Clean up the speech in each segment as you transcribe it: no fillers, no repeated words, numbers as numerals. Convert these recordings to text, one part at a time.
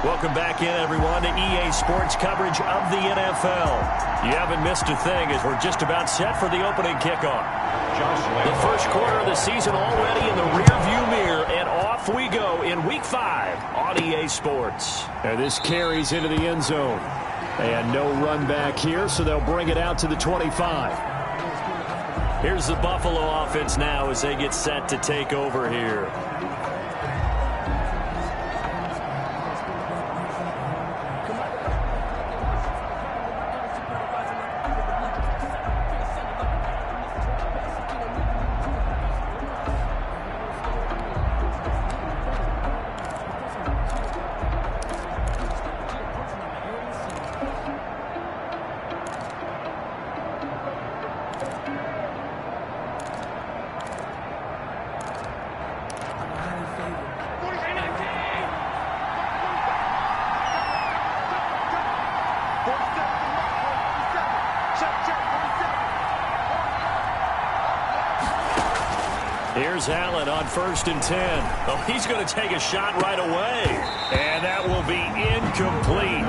Welcome back in, everyone, to EA Sports coverage of the NFL. You haven't missed a thing as we're just about set for the opening kickoff. The first quarter of the season already in the rearview mirror, and off we go in Week 5 on EA Sports. And this carries into the end zone. And no run back here, so they'll bring it out to the 25. Here's the Buffalo offense now as they get set to take over here. Here's Allen on 1st and 10. Oh, he's going to take a shot right away. And that will be incomplete.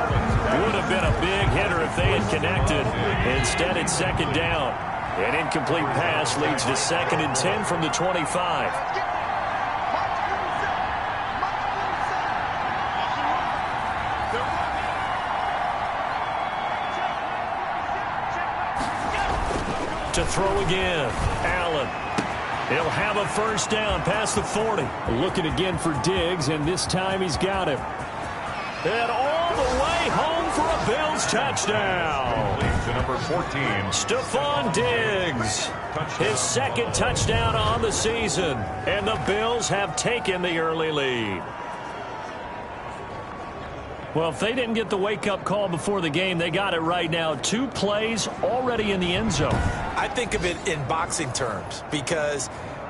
Would have been a big hitter if they had connected. Instead, it's 2nd down. An incomplete pass leads to 2nd and 10 from the 25. To throw again, Allen. He'll have a 1st down past the 40. Looking again for Diggs, and this time he's got him. And all the way home for a Bills touchdown. To number 14. Stephon Diggs. His 2nd touchdown on the season. And the Bills have taken the early lead. Well, if they didn't get the wake-up call before the game, they got it right now. 2 plays already in the end zone. I think of it in boxing terms because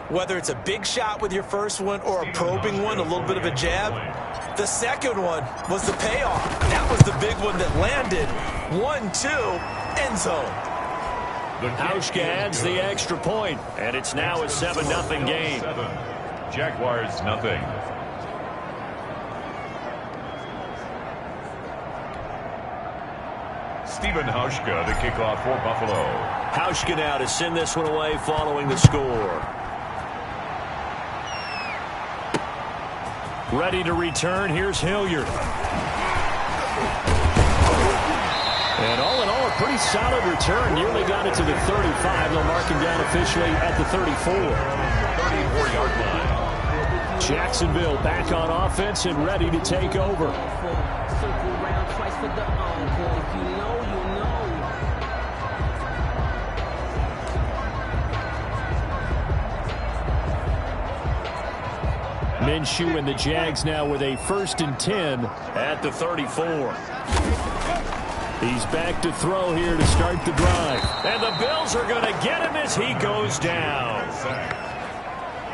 whether it's a big shot with your first one or a probing one, a little bit of a jab, the second one was the payoff. That was the big one that landed. 1-2, end zone. Hauschka adds the extra point, and it's now a 7-0 game. Jaguars nothing. Stephen Hauschka, the kickoff for Buffalo. Hauschka now to send this one away following the score. Ready to return. Here's Hilliard. And all in all, a pretty solid return. Nearly got it to the 35. They'll mark him down officially at the 34. 34-yard line. Jacksonville back on offense and ready to take over. Minshew and the Jags now with a 1st and 10 at the 34. He's back to throw here to start the drive. And the Bills are going to get him as he goes down.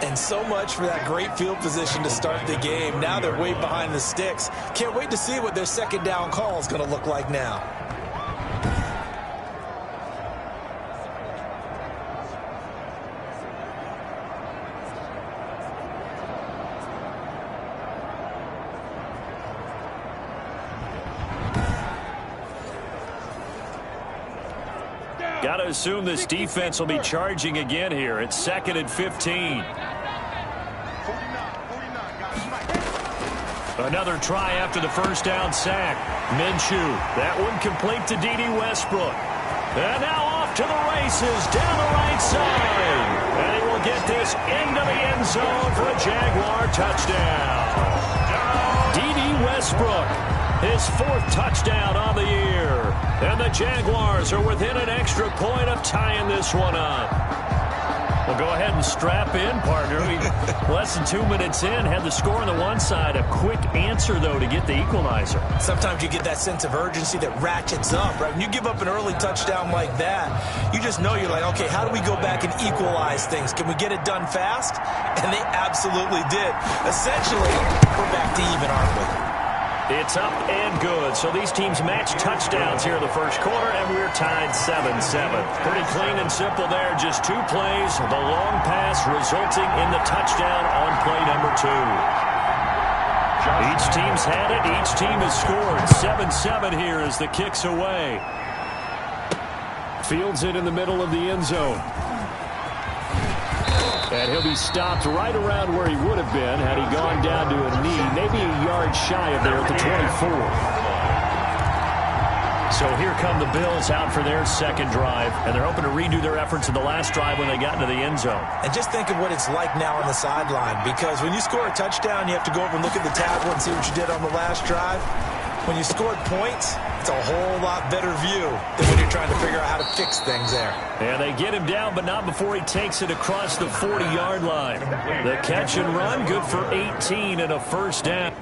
And so much for that great field position to start the game. Now they're way behind the sticks. Can't wait to see what their 2nd down call is going to look like now. Got to assume this defense will be charging again here. It's 2nd and 15. Another try after the 1st down sack. Minshew, that one complete to D.D. Westbrook. And now off to the races down the right side. And he will get this into the end zone for a Jaguar touchdown. D.D. Westbrook, his 4th touchdown on the year. And the Jaguars are within an extra point of tying this one up. Well, go ahead and strap in, partner. Less than 2 minutes in, had the score on the one side. A quick answer, though, to get the equalizer. Sometimes you get that sense of urgency that ratchets up, right? When you give up an early touchdown like that, you just know you're like, okay, how do we go back and equalize things? Can we get it done fast? And they absolutely did. Essentially, we're back to even, aren't we? It's up and good. So these teams match touchdowns here in the first quarter, and we're tied 7-7. Pretty clean and simple there. Just 2 plays. The long pass resulting in the touchdown on play number 2. Each team's had it. Each team has scored. 7-7 here as the kick's away. Fields it in the middle of the end zone. And he'll be stopped right around where he would have been had he gone down to a knee, maybe a yard shy of there at the 24. So here come the Bills out for their second drive, and they're hoping to redo their efforts in the last drive when they got into the end zone. And just think of what it's like now on the sideline, because when you score a touchdown, you have to go over and look at the tablet and see what you did on the last drive. When you scored points, it's a whole lot better view than when you're trying to figure out how to fix things there. And they get him down, but not before he takes it across the 40-yard line. The catch and run, good for 18 and a first down.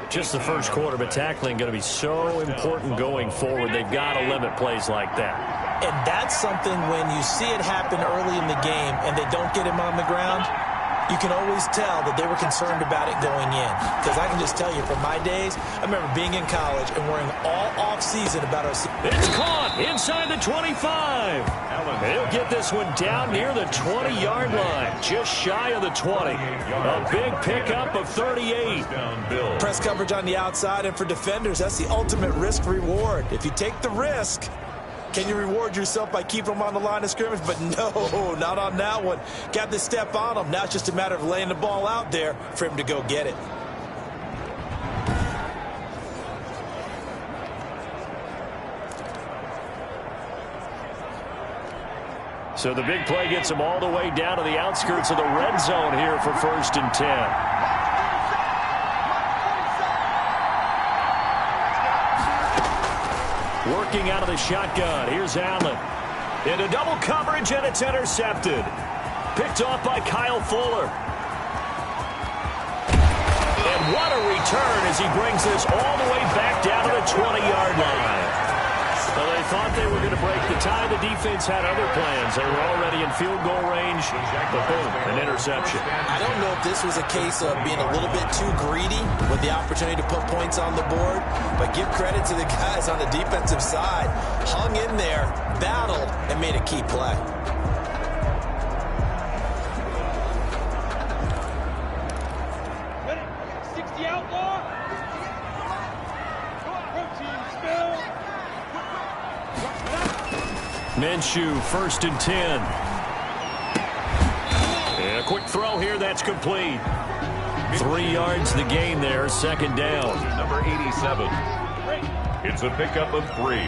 Just the first quarter, but tackling going to be so important going forward. They've got to limit plays like that. And that's something when you see it happen early in the game and they don't get him on the ground, you can always tell that they were concerned about it going in. Because I can just tell you from my days, I remember being in college and worrying all off-season about our season. It's caught inside the 25. He'll get this one down near the 20-yard line, just shy of the 20. A big pickup of 38. Press coverage on the outside, and for defenders, that's the ultimate risk-reward. If you take the risk, can you reward yourself by keeping them on the line of scrimmage? But no, not on that one. Got to step on them. Now it's just a matter of laying the ball out there for him to go get it. So the big play gets him all the way down to the outskirts of the red zone here for 1st and 10. Working out of the shotgun. Here's Allen. Into double coverage, and it's intercepted. Picked off by Kyle Fuller. And what a return as he brings this all the way back down to the 20-yard line. So they thought they were going to break the tie. The defense had other plans. They were already in field goal range, but boom, an interception. I don't know if this was a case of being a little bit too greedy with the opportunity to put points on the board, but give credit to the guys on the defensive side. Hung in there, battled, and made a key play. Minshew, 1st and 10. And a quick throw here, that's complete. 3 yards the gain there, 2nd down. Number 87. It's a pickup of 3.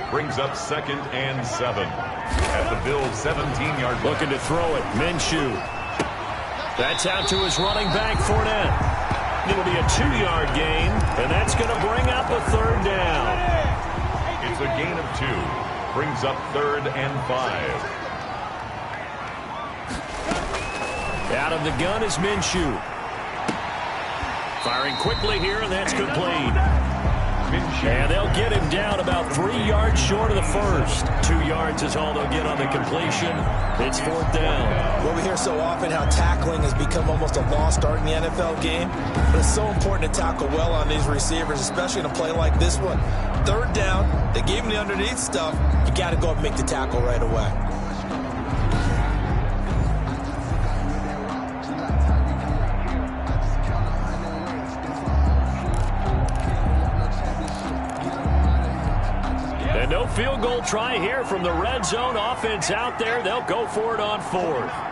Brings up 2nd and 7. At the Bills' 17-yard line. Looking to throw it, Minshew. That's out to his running back, Fournette. It'll be a 2-yard gain, and that's going to bring up a 3rd down. It's a gain of 2. Brings up 3rd and 5. Out of the gun is Minshew. Firing quickly here, and that's complete. And they'll get him down about 3 yards short of the first. 2 yards is all they'll get on the completion. It's 4th down. Well, we hear so often how tackling has become almost a lost art in the NFL game. But it's so important to tackle well on these receivers, especially in a play like this one. 3rd down, they gave him the underneath stuff. You got to go up and make the tackle right away. And no field goal try here from the red zone. Offense out there. They'll go for it on 4th.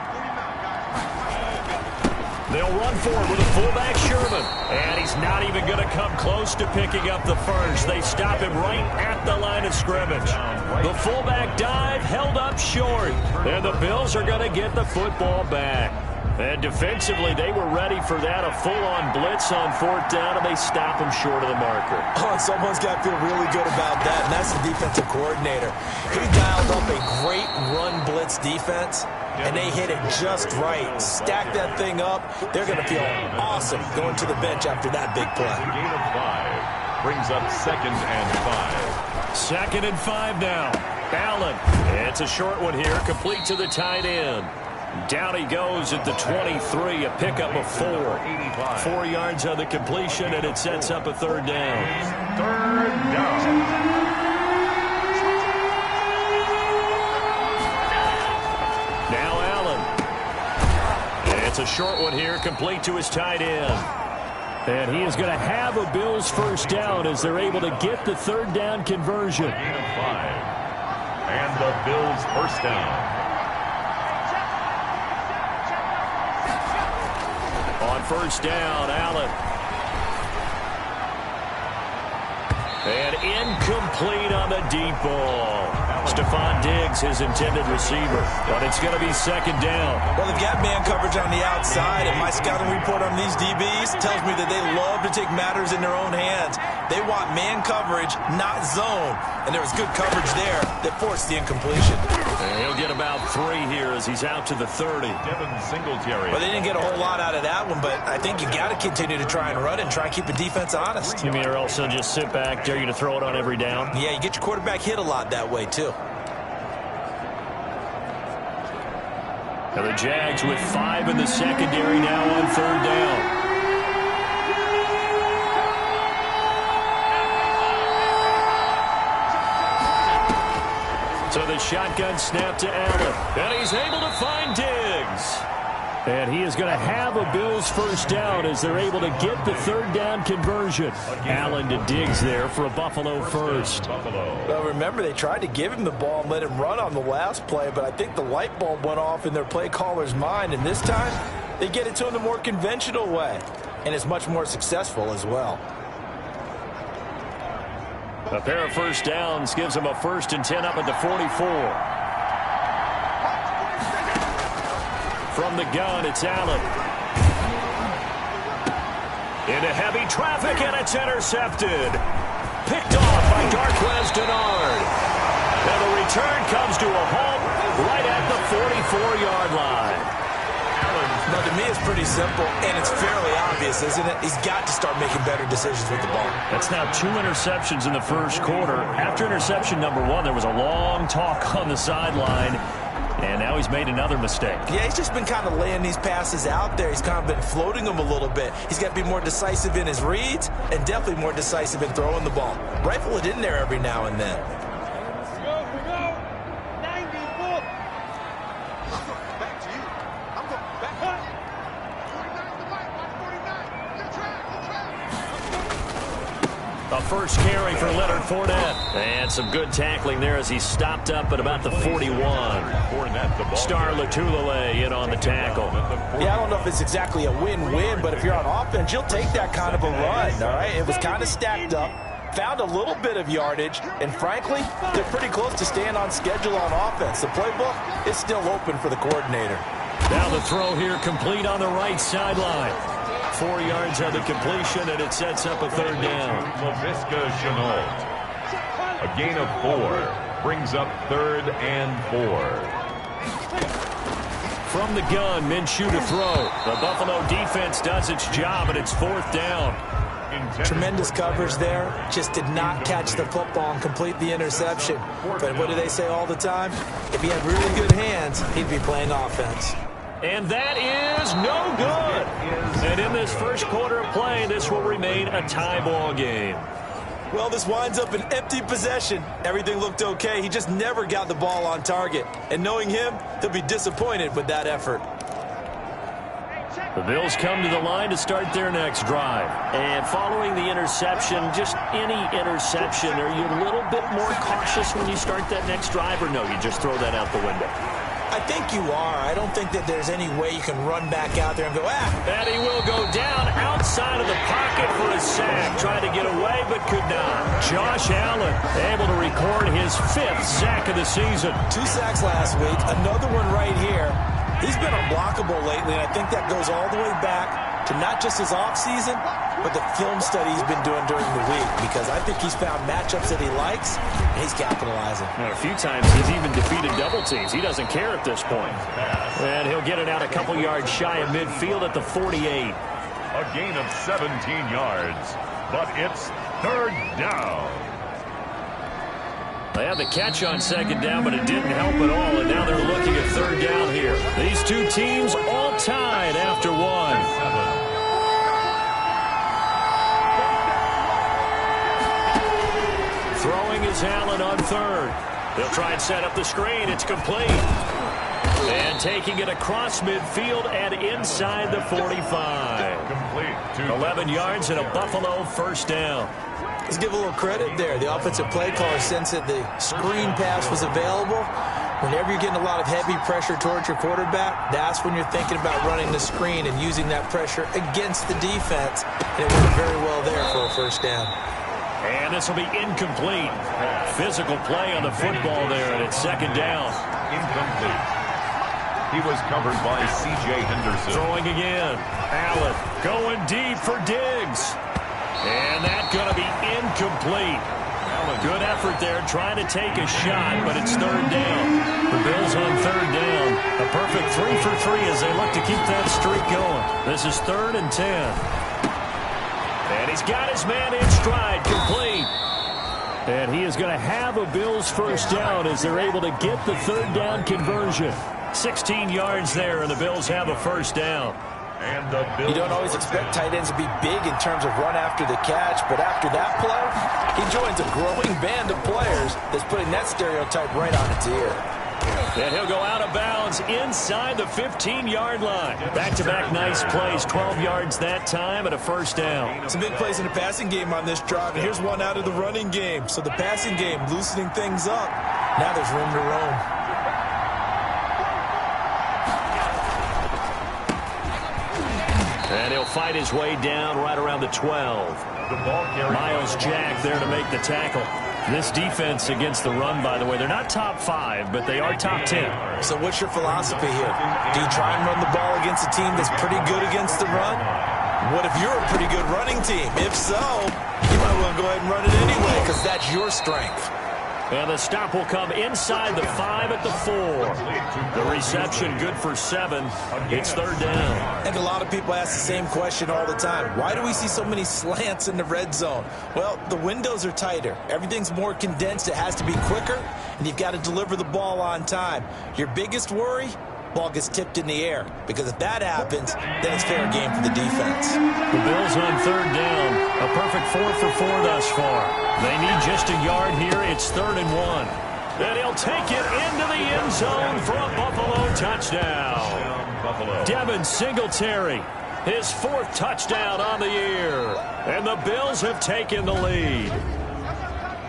They'll run forward with a fullback, Sherman. And he's not even going to come close to picking up the first. They stop him right at the line of scrimmage. The fullback dive held up short. And the Bills are going to get the football back. And defensively, they were ready for that, a full-on blitz on 4th down, and they stop him short of the marker. Oh, and someone's got to feel really good about that, and that's the defensive coordinator. He dialed up a great run blitz defense, and they hit it just right. Stack that thing up. They're going to feel awesome going to the bench after that big play. Gain of 5. Brings up 2nd and 5. 2nd and 5 now. Allen. It's a short one here, complete to the tight end. Down he goes at the 23, a pickup of 4. 4 yards on the completion, and it sets up a 3rd down. 3rd down. Now Allen. It's a short one here, complete to his tight end. And he is going to have a Bills 1st down as they're able to get the 3rd down conversion. Gain of 5. And the Bills 1st down. On 1st down, Allen. And incomplete on the deep ball. Stephon Diggs, his intended receiver. But it's going to be 2nd down. Well, they've got man coverage on the outside, and my scouting report on these DBs tells me that they love to take matters in their own hands. They want man coverage, not zone. And there was good coverage there that forced the incompletion. And he'll get about 3 here as he's out to the 30. Devin Singletary. Well, they didn't get a whole lot out of that one, but I think you got to continue to try and run and try and keep the defense honest. You mean or else they'll just sit back, dare you to throw it on every down? Yeah, you get your quarterback hit a lot that way, too. And the Jags with 5 in the secondary now on 3rd down. So the shotgun snap to Allen. And he's able to find Diggs. And he is going to have a Bills 1st down as they're able to get the 3rd down conversion. Allen to Diggs there for a Buffalo 1st. Well, remember, they tried to give him the ball and let him run on the last play, but I think the light bulb went off in their play caller's mind, and this time they get it to him the more conventional way, and it's much more successful as well. A pair of 1st downs gives him a 1st and 10 up at the 44. From the gun, it's Allen. Into heavy traffic, and it's intercepted. Picked off by Darquez Dennard. And the return comes to a halt right at the 44-yard line. Now, to me, it's pretty simple, and it's fairly obvious, isn't it? He's got to start making better decisions with the ball. That's now 2 interceptions in the 1st quarter. After interception number 1, there was a long talk on the sideline. And now he's made another mistake. Yeah, he's just been kind of laying these passes out there. He's kind of been floating them a little bit. He's got to be more decisive in his reads and definitely more decisive in throwing the ball. Rifle it in there every now and then. A 1st carry for Leonard Fournette. And some good tackling there as he stopped up at about the 41. Star Latulele in on the tackle. Yeah, I don't know if it's exactly a win-win, but if you're on offense, you'll take that kind of a run, all right? It was kind of stacked up, found a little bit of yardage, and frankly, they're pretty close to staying on schedule on offense. The playbook is still open for the coordinator. Now the throw here complete on the right sideline. 4 yards on the completion, and it sets up a 3rd down. Laviska Shenault. A gain of 4. Brings up 3rd and 4. From the gun, Minshew to throw. The Buffalo defense does its job, and it's 4th down. Tremendous coverage there. Just did not catch the football and complete the interception. But what do they say all the time? If he had really good hands, he'd be playing offense. And that is no good. And in this 1st quarter of play, this will remain a tie ball game. Well, this winds up an empty possession. Everything looked okay. He just never got the ball on target. And knowing him, he'll be disappointed with that effort. The Bills come to the line to start their next drive. And following the interception, just any interception, are you a little bit more cautious when you start that next drive, or no, you just throw that out the window? I think you are. I don't think that there's any way you can run back out there and go, And he will go down outside of the pocket for a sack. Tried to get away, but could not. Josh Allen able to record his 5th sack of the season. 2 sacks last week, another one right here. He's been unblockable lately, and I think that goes all the way back to not just his offseason, but the film study he's been doing during the week, because I think he's found matchups that he likes, and he's capitalizing. A few times he's even defeated double teams. He doesn't care at this point. And he'll get it out a couple yards shy of midfield at the 48. A gain of 17 yards, but it's Third down. They had the catch on second down, but it didn't help at all, and now they're looking at third down here. These two teams all tied after one. Throwing is Allen on third. They'll try and set up the screen. It's complete. And taking it across midfield and inside the 45. Complete. 11 yards and a Buffalo first down. Let's give a little credit there. The offensive play caller sensed that the screen pass was available. Whenever you're getting a lot of heavy pressure towards your quarterback, that's when you're thinking about running the screen and using that pressure against the defense. And it worked very well there for a first down. And this will be incomplete. Physical play on the football there, and it's second down. Incomplete. He was covered by C.J. Henderson. Throwing again. Allen going deep for Diggs. And that's going to be incomplete. Good effort there trying to take a shot, but it's third down. The Bills on third down. A perfect 3 for 3 as they look to keep that streak going. This is 3rd and 10. And he's got his man in stride, complete. And he is going to have a Bills first down as they're able to get the third down conversion. 16 yards there, and the Bills have a first down. And the Bills. You don't always expect tight ends to be big in terms of run after the catch, but after that play, he joins a growing band of players that's putting that stereotype right on its ear. And he'll go out of bounds inside the 15-yard line. Back-to-back nice plays, 12 yards that time and a first down. Some big plays in the passing game on this drive, and here's one out of the running game. So the passing game loosening things up. Now there's room to roam. And he'll fight his way down right around the 12. Miles Jack there to make the tackle. This defense against the run, by the way, they're not top 5, but they are top 10. So what's your philosophy here? Do you try and run the ball against a team that's pretty good against the run? What if you're a pretty good running team? If so, you might well go ahead and run it anyway because that's your strength. And the stop will come inside the 5 at the 4. The reception good for 7. It's third down. And a lot of people ask the same question all the time. Why do we see so many slants in the red zone? Well, the windows are tighter. Everything's more condensed. It has to be quicker, and you've got to deliver the ball on time. Your biggest worry? Ball gets tipped in the air, because if that happens, then it's fair game for the defense. The Bills on third down. A perfect 4 for 4 thus far. They need just a yard here. It's 3rd and 1. And he'll take it into the end zone for a Buffalo touchdown. Devin Singletary, his 4th touchdown on the year. And the Bills have taken the lead.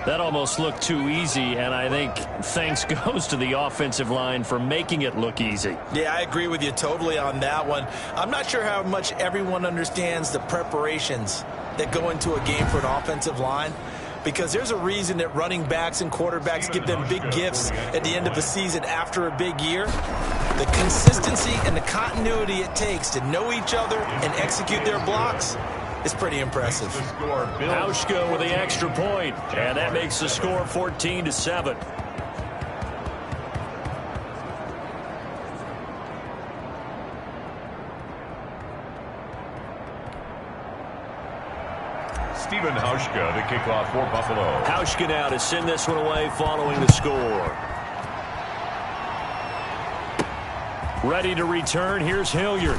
That almost looked too easy, and I think thanks goes to the offensive line for making it look easy. Yeah, I agree with you totally on that one. I'm not sure how much everyone understands the preparations that go into a game for an offensive line, because there's a reason that running backs and quarterbacks give them big gifts at the end of the season after a big year. The consistency and the continuity it takes to know each other and execute their blocks is pretty impressive. Hauschka with the extra point, and that makes the score 14-7. Stephen Hauschka to kick off for Buffalo. Hauschka now to send this one away following the score. Ready to return. Here's Hilliard.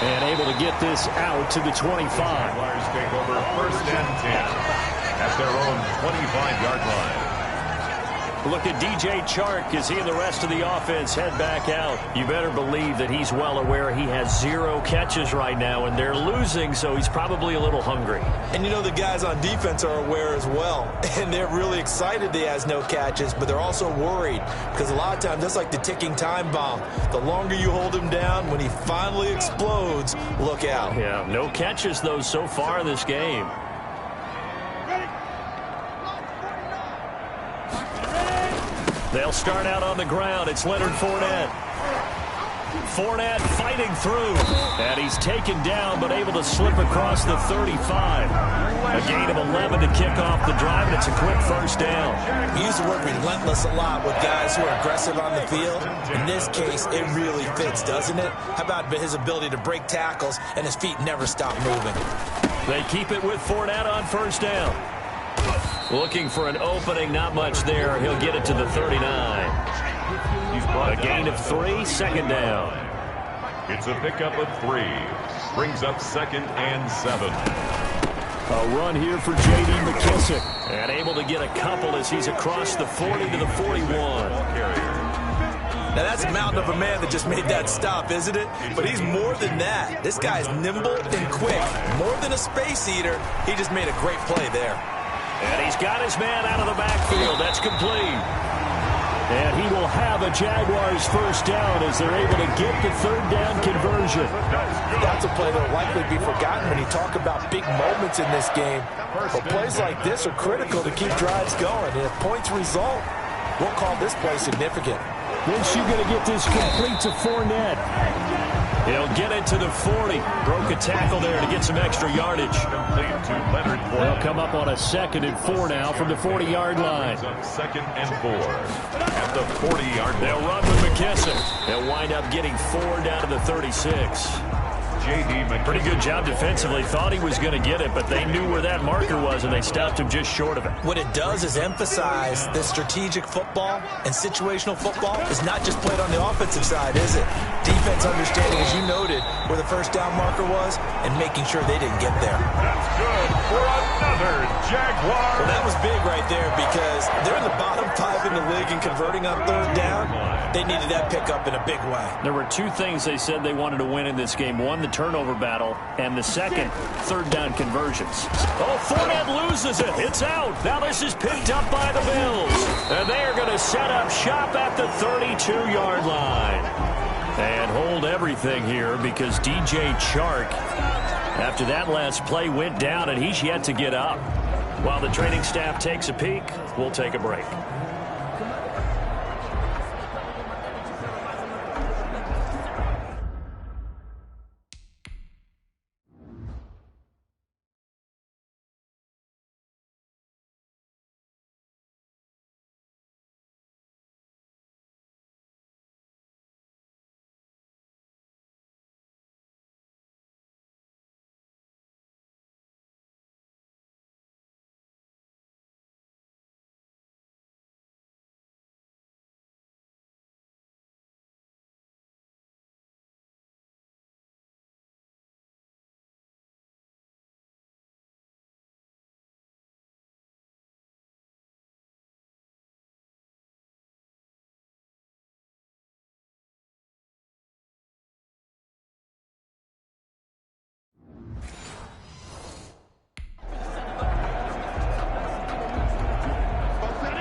And able to get this out to the 25. Jaguars take over 1st and 10 at their own 25-yard line. Look at DJ Chark as he and the rest of the offense head back out. You better believe that he's well aware he has 0 catches right now, and they're losing, so he's probably a little hungry. And you know the guys on defense are aware as well, and they're really excited he has no catches, but they're also worried because a lot of times that's like the ticking time bomb. The longer you hold him down, when he finally explodes, look out. Yeah, no catches, though, so far this game. They'll start out on the ground. It's Leonard Fournette. Fournette fighting through. And he's taken down, but able to slip across the 35. A gain of 11 to kick off the drive, and it's a quick first down. We use the word relentless a lot with guys who are aggressive on the field. In this case, it really fits, doesn't it? How about his ability to break tackles and his feet never stop moving? They keep it with Fournette on first down. Looking for an opening, not much there. He'll get it to the 39. A gain of 3, second down. It's a pickup of 3. Brings up 2nd and 7. A run here for J.D. McKissick. And able to get a couple as he's across the 40 to the 41. Now, that's a mountain of a man that just made that stop, isn't it? But he's more than that. This guy's nimble and quick. More than a space eater, he just made a great play there. And he's got his man out of the backfield. That's complete. And he will have a Jaguars first down as they're able to get the third down conversion. That's a play that will likely be forgotten when you talk about big moments in this game. But plays like this are critical to keep drives going. And if points result, we'll call this play significant. Minshew going to get this complete to Fournette. He'll get it to the 40. Broke a tackle there to get some extra yardage. They'll come up on a 2nd and 4 now from the 40-yard line. 2nd and 4 at the 40-yard line. They'll run with McKissick. They'll wind up getting 4 down to the 36. Pretty good job defensively. Thought he was going to get it, but they knew where that marker was, and they stopped him just short of it. What it does is emphasize that strategic football and situational football is not just played on the offensive side, is it? Defense understanding, as you noted, where the first down marker was and making sure they didn't get there. That's good for another Jaguar. Well, that was big right there because they're in the bottom 5 in the league and converting on third down. They needed that pickup in a big way. There were 2 things they said they wanted to win in this game. One, the turnover battle, and the second, third down conversions. Oh, Fournette loses it. It's out. Now this is picked up by the Bills. And they are going to set up shop at the 32-yard line. And hold everything here because DJ Chark, after that last play, went down, and he's yet to get up. While the training staff takes a peek, we'll take a break.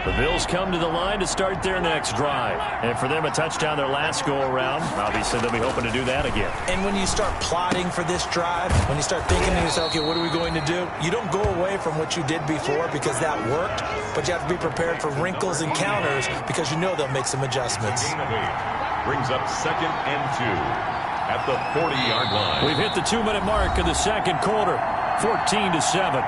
The Bills come to the line to start their next drive. And for them, a touchdown their last go-around. Obviously, they'll be hoping to do that again. And when you start plotting for this drive, when you start thinking to yourself, okay, what are we going to do? You don't go away from what you did before because that worked, but you have to be prepared for wrinkles and counters because you know they'll make some adjustments. Brings up 2nd and 2 at the 40-yard line. We've hit the 2-minute mark of the second quarter, 14-7.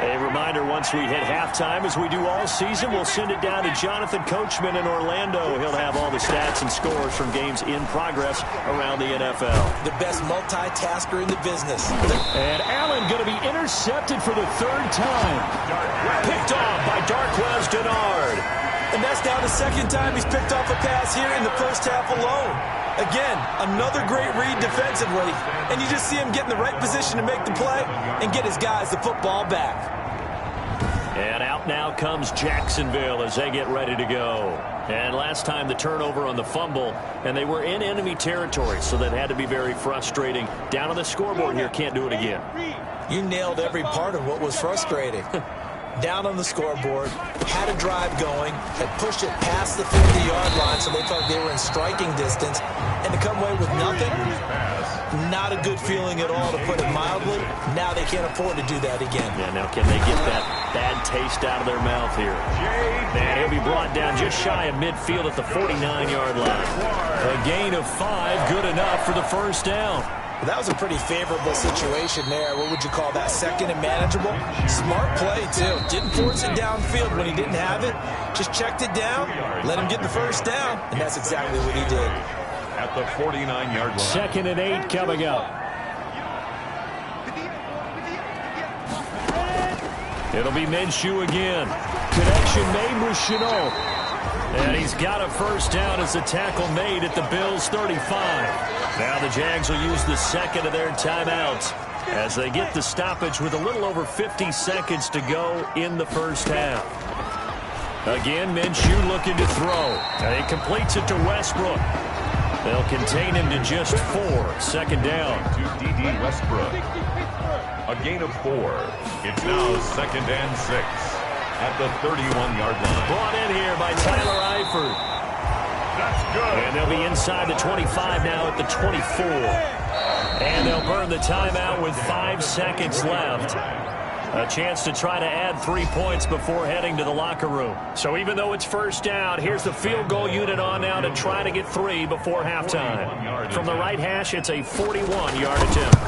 A reminder, once we hit halftime, as we do all season, we'll send it down to Jonathan Coachman in Orlando. He'll have all the stats and scores from games in progress around the NFL. The best multitasker in the business. And Allen going to be intercepted for the 3rd time. Picked off by Darquez Dennard. And that's now the 2nd time he's picked off a pass here in the first half alone. Again, another great read defensively, and you just see him get in the right position to make the play and get his guys the football back. And out now comes Jacksonville as they get ready to go. And last time the turnover on the fumble, and they were in enemy territory, so that had to be very frustrating. Down on the scoreboard here, can't do it again. You nailed every part of what was frustrating. Down on the scoreboard, had a drive going, had pushed it past the 50-yard line so they felt they were in striking distance, and to come away with nothing, not a good feeling at all, to put it mildly. Now they can't afford to do that again. Yeah, now can they get that bad taste out of their mouth here? And he'll be brought down just shy of midfield at the 49-yard line. A gain of 5, good enough for the first down. That was a pretty favorable situation there. What would you call that? 2nd and manageable? Smart play, too. Didn't force it downfield when he didn't have it. Just checked it down, let him get the first down, and that's exactly what he did. at the 49-yard line. 2nd and 8 coming up. It'll be Minshew again. Connection made with Chenault. And he's got a first down as the tackle made at the Bills' 35. Now the Jags will use the second of their timeouts as they get the stoppage with a little over 50 seconds to go in the first half. Again, Minshew looking to throw. And he completes it to Westbrook. They'll contain him to just 4. 2nd down. To D.D. Westbrook. A gain of 4. It's now 2nd and 6 at the 31-yard line. Brought in here by Tyler Eifert. That's good. And they'll be inside the 25 now at the 24. And they'll burn the timeout with 5 seconds left. A chance to try to add 3 points before heading to the locker room. So even though it's first down, here's the field goal unit on now to try to get 3 before halftime. From the right hash, it's a 41-yard attempt.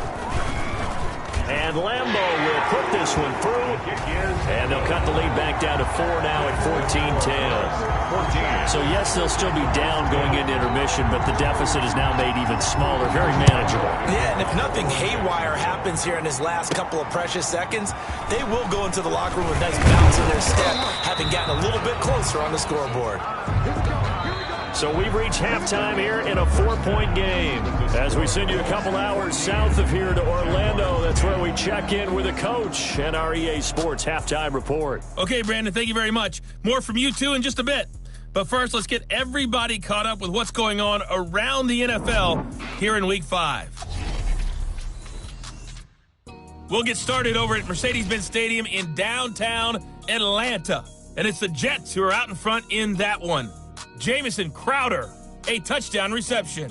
And Lambeau will put this one through. And they'll cut the lead back down to 4 now at 14-10. So, yes, they'll still be down going into intermission, but the deficit is now made even smaller, very manageable. Yeah, and if nothing haywire happens here in his last couple of precious seconds, they will go into the locker room with a nice bounce in their step, having gotten a little bit closer on the scoreboard. So we've reached halftime here in a 4-point game. As we send you a couple hours south of here to Orlando, that's where we check in with the coach and our EA Sports halftime report. Okay, Brandon, thank you very much. More from you two in just a bit. But first, let's get everybody caught up with what's going on around the NFL here in Week 5. We'll get started over at Mercedes-Benz Stadium in downtown Atlanta. And it's the Jets who are out in front in that one. Jamison Crowder, a touchdown reception.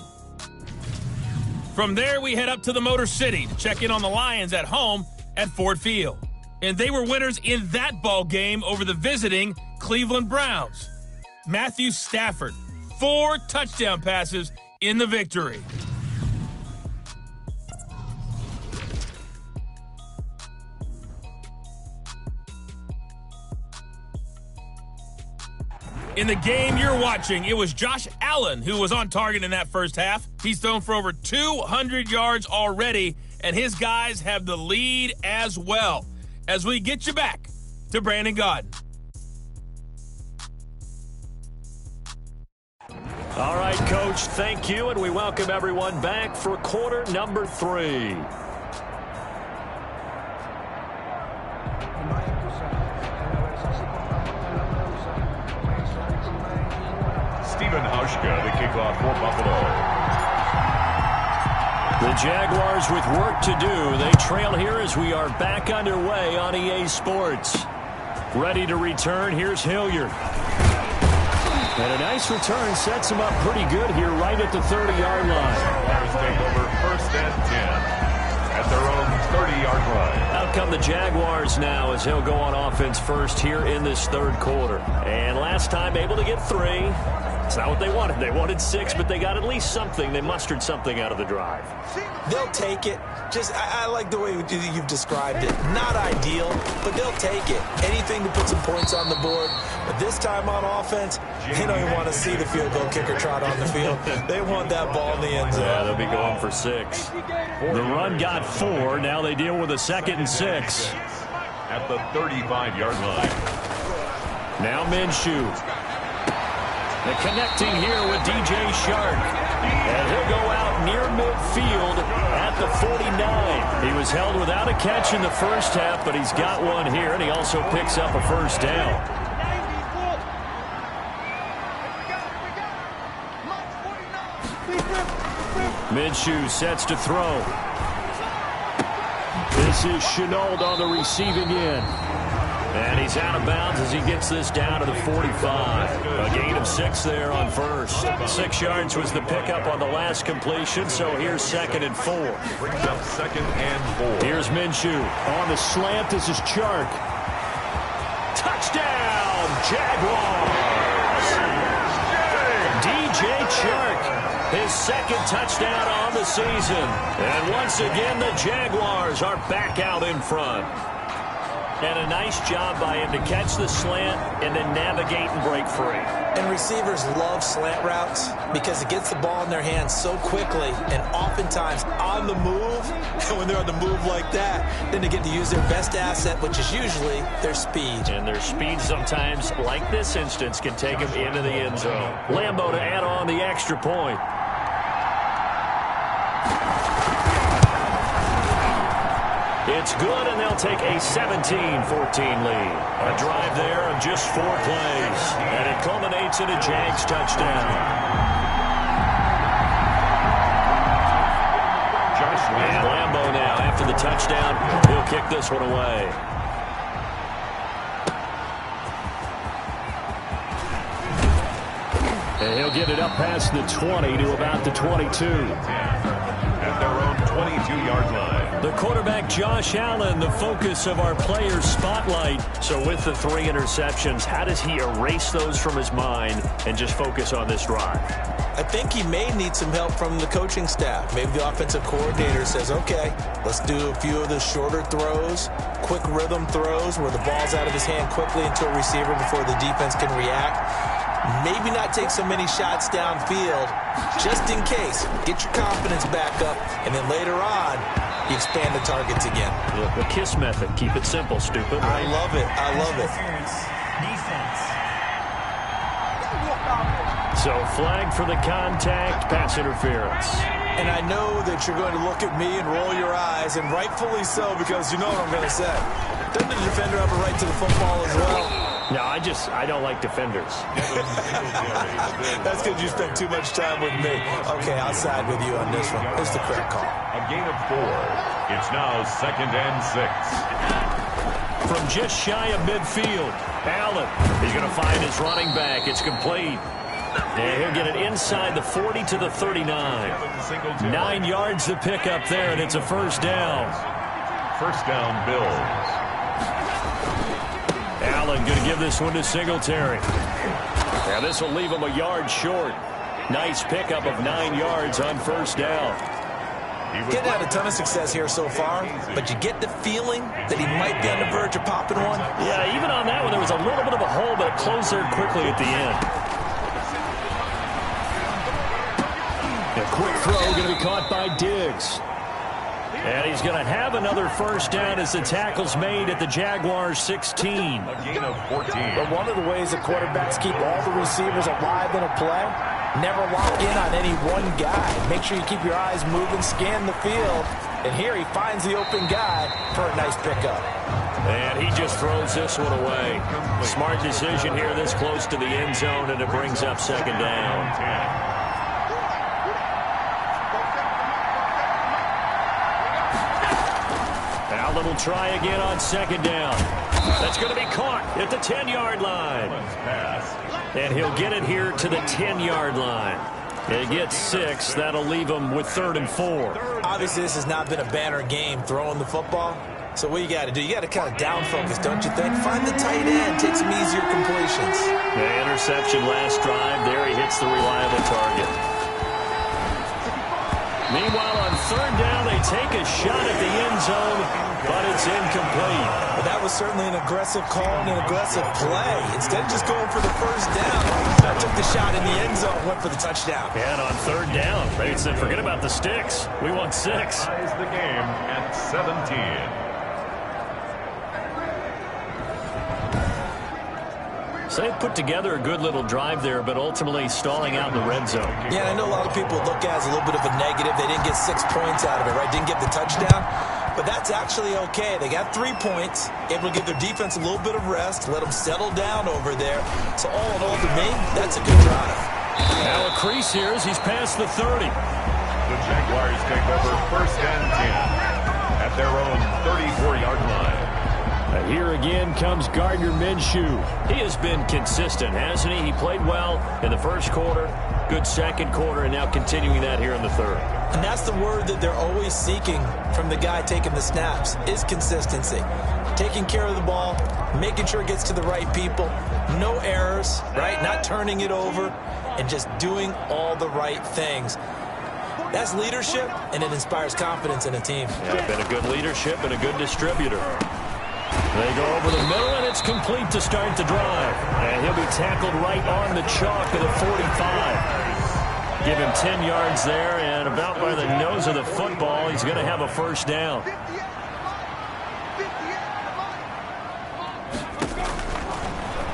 From there, we head up to the Motor City to check in on the Lions at home at Ford Field. And they were winners in that ball game over the visiting Cleveland Browns. Matthew Stafford, 4 touchdown passes in the victory. In the game you're watching, it was Josh Allen who was on target in that first half. He's thrown for over 200 yards already, and his guys have the lead as well. As we get you back to Brandon Gaudin. All right, Coach, thank you, and we welcome everyone back for quarter number 3. Stephen Hauschka, the kickoff for Buffalo. The Jaguars with work to do. They trail here as we are back underway on EA Sports. Ready to return, here's Hilliard. And a nice return sets him up pretty good here right at the 30-yard line. Jaguars take over 1st and 10 at their own 30-yard line. Out come the Jaguars now as he'll go on offense first here in this 3rd quarter. And last time able to get 3. It's not what they wanted. They wanted 6, but they got at least something. They mustered something out of the drive. They'll take it. I like the way you've described it. Not ideal, but they'll take it. Anything to put some points on the board. But this time on offense, they don't even want to see the field goal kicker trot on the field. They want that ball in the end zone. Yeah, they'll be going for 6. The run got 4. Now they deal with a 2nd and 6. At the 35-yard line. Now Minshew. And connecting here with DJ Shark. And he'll go out near midfield at the 49. He was held without a catch in the first half, but he's got one here, and he also picks up a first down. Minshew sets to throw. This is Chenault on the receiving end. And he's out of bounds as he gets this down to the 45. A gain of 6 there on first. 6 yards was the pickup on the last completion, so here's 2nd and 4. Brings up 2nd and 4. Here's Minshew. On the slant, this is Chark. Touchdown, Jaguars! DJ Chark, his 2nd touchdown on the season. And once again, the Jaguars are back out in front. And a nice job by him to catch the slant and then navigate and break free. And receivers love slant routes because it gets the ball in their hands so quickly and oftentimes on the move. And when they're on the move like that, then they get to use their best asset, which is usually their speed. And their speed sometimes, like this instance, can take them into the end zone. Lambeau to add on the extra point. It's good, and they'll take a 17-14 lead. A drive there of just 4 plays, and it culminates in a Jags touchdown. And Lambeau now, after the touchdown, he'll kick this one away. And he'll get it up past the 20 to about the 22. At their own 22-yard line. The quarterback, Josh Allen, the focus of our players' spotlight. So with the 3 interceptions, how does he erase those from his mind and just focus on this drive? I think he may need some help from the coaching staff. Maybe the offensive coordinator says, okay, let's do a few of the shorter throws, quick rhythm throws where the ball's out of his hand quickly into a receiver before the defense can react. Maybe not take so many shots downfield, just in case. Get your confidence back up, and then later on, you expand the targets again. The KISS method. Keep it simple, stupid. Right? I love it. I love it. So flag for the contact, pass interference. And I know that you're going to look at me and roll your eyes, and rightfully so, because you know what I'm going to say. Doesn't the defender have a right to the football as well? No, I don't like defenders. That's because you spent too much time with me. Okay, I'll side with you on this one. It's the correct call. A gain of 4. It's now 2nd and 6. From just shy of midfield, Allen, he's going to find his running back. It's complete. And he'll get it inside the 40 to the 39. 9 yards to pick up there, and it's a first down. First down, Bills. Allen going to give this one to Singletary. Now this will leave him a yard short. Nice pickup of 9 yards on first down. Getting had a ton of success here so far, but you get the feeling that he might be on the verge of popping one. Yeah, even on that one, there was a little bit of a hole, but it closed there quickly at the end. A quick throw going to be caught by Diggs. And he's going to have another first down as the tackle's made at the Jaguars 16. A gain of 14. But one of the ways the quarterbacks keep all the receivers alive in a play, never lock in on any one guy. Make sure you keep your eyes moving, scan the field. And here he finds the open guy for a nice pickup. And he just throws this one away. Smart decision here this close to the end zone, and it brings up second down. Allen will try again on second down. That's going to be caught at the 10-yard line. And he'll get it here to the 10-yard line. They get 6. That'll leave him with 3rd and 4. Obviously, this has not been a banner game throwing the football. So what you got to do, you got to kind of down focus, don't you think? Find the tight end, take some easier completions. The interception last drive. There he hits the reliable target. Meanwhile, on 3rd down, they take a shot at the end zone, but it's incomplete. But that was certainly an aggressive call and an aggressive play. Instead of just going for the first down, I took the shot in the end zone, went for the touchdown. And on 3rd down, they said, forget about the sticks. We want 6. Ties the game at 17. So they put together a good little drive there, but ultimately stalling out in the red zone. Yeah, I know a lot of people look at it as a little bit of a negative. They didn't get 6 points out of it, right? Didn't get the touchdown. But that's actually okay. They got 3 points, able to give their defense a little bit of rest, let them settle down over there. So all in all, to me, that's a good drive. Now a crease here as he's past the 30. The Jaguars take over 1st and 10 at their own 34-yard line. Here again comes Gardner Minshew. He has been consistent, hasn't he? He played well in the first quarter, good second quarter, and now continuing that here in the 3rd. And that's the word that they're always seeking from the guy taking the snaps, is consistency. Taking care of the ball, making sure it gets to the right people, no errors, right? Not turning it over, and just doing all the right things. That's leadership, and it inspires confidence in a team. Yeah, been a good leadership and a good distributor. They go over the middle, and it's complete to start the drive. And he'll be tackled right on the chalk at the 45. Give him 10 yards there, and about by the nose of the football, he's going to have a first down.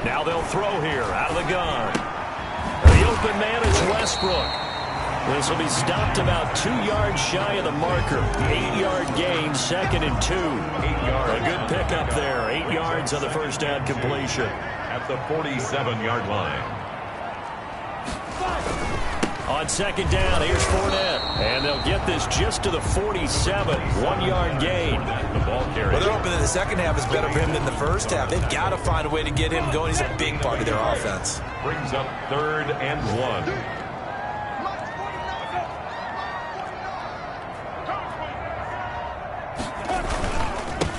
Now they'll throw here out of the gun. The open man is Westbrook. This will be stopped about 2 yards shy of the marker. 8-yard gain, 2nd and 2. 8 yards. A good pickup there. 8 yards on the first down completion. At the 47-yard line. On 2nd down, here's Fournette. And they'll get this just to the 47. 1-yard gain. The ball carrier. Well, they're hoping that the second half is better for him than the first half. They've got to find a way to get him going. He's a big part of their offense. Brings up 3rd and 1.